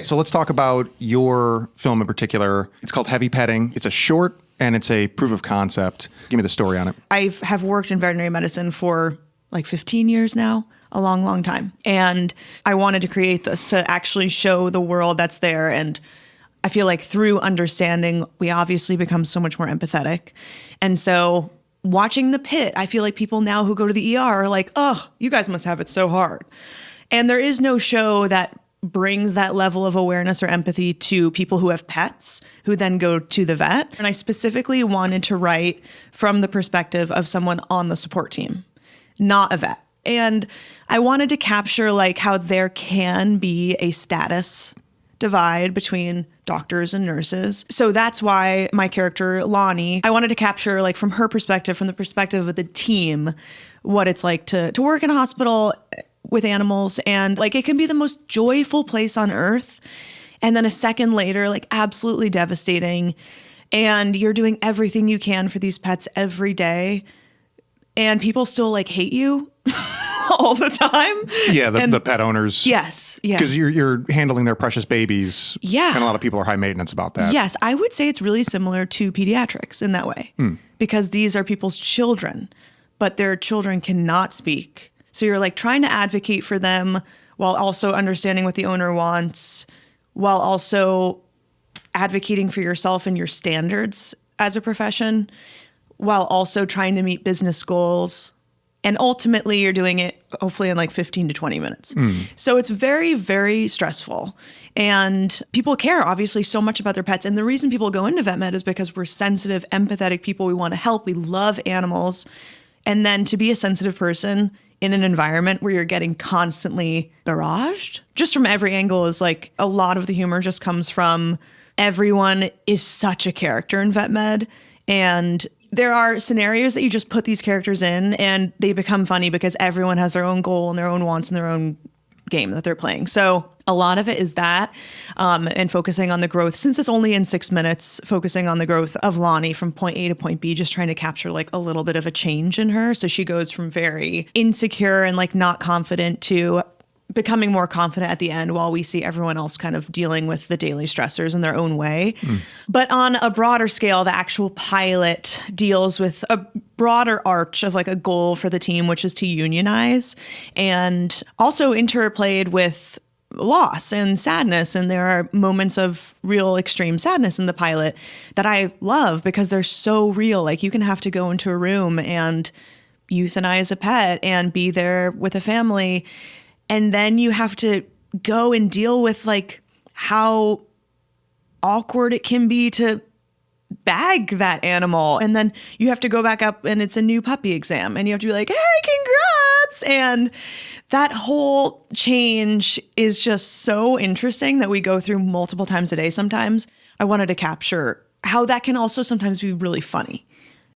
So let's talk about your film in particular. It's called Heavy Petting. It's a short and it's a proof of concept. Give me the story on it. I have worked in veterinary medicine for like 15 years now, a long, long time. And I wanted to create this to actually show the world that's there. And I feel like through understanding, we obviously become so much more empathetic. And so watching The Pit, I feel like people now who go to the ER are like, oh, you guys must have it so hard. And there is no show that brings that level of awareness or empathy to people who have pets who then go to the vet. And I specifically wanted to write from the perspective of someone on the support team, not a vet. And I wanted to capture like how there can be a status divide between doctors and nurses. So that's why my character, Lonnie, I wanted to capture like from her perspective, from the perspective of the team, what it's like to work in a hospital with animals. And like, it can be the most joyful place on earth. And then a second later, like absolutely devastating. And you're doing everything you can for these pets every day. And people still like hate you all the time. Yeah, the pet owners. Yes. Yeah. Because you're handling their precious babies. Yeah. And a lot of people are high maintenance about that. Yes. I would say it's really similar to pediatrics in that way. Because these are people's children, but their children cannot speak. So you're like trying to advocate for them while also understanding what the owner wants, while also advocating for yourself and your standards as a profession, while also trying to meet business goals. And ultimately you're doing it hopefully in like 15 to 20 minutes. So it's very, very stressful. And people care obviously so much about their pets. And the reason people go into vet med is because we're sensitive, empathetic people. We want to help. We love animals. And then to be a sensitive person in an environment where you're getting constantly barraged, just from every angle, is like a lot of the humor just comes from everyone is such a character in vet med. And there are scenarios that you just put these characters in and they become funny because everyone has their own goal and their own wants and their own game that they're playing. So a lot of it is that, and focusing on the growth, since it's only in 6 minutes, focusing on the growth of Lonnie from point A to point B, just trying to capture like a little bit of a change in her. So she goes from very insecure and like not confident to becoming more confident at the end, while we see everyone else kind of dealing with the daily stressors in their own way. But on a broader scale, the actual pilot deals with a broader arch of like a goal for the team, which is to unionize, and also interplayed with loss and sadness. And there are moments of real extreme sadness in the pilot that I love because they're so real. Like you can have to go into a room and euthanize a pet and be there with a family. And then you have to go and deal with like how awkward it can be to bag that animal. And then you have to go back up and it's a new puppy exam and you have to be like, hey, congrats. And that whole change is just so interesting that we go through multiple times a day sometimes. I wanted to capture how that can also sometimes be really funny.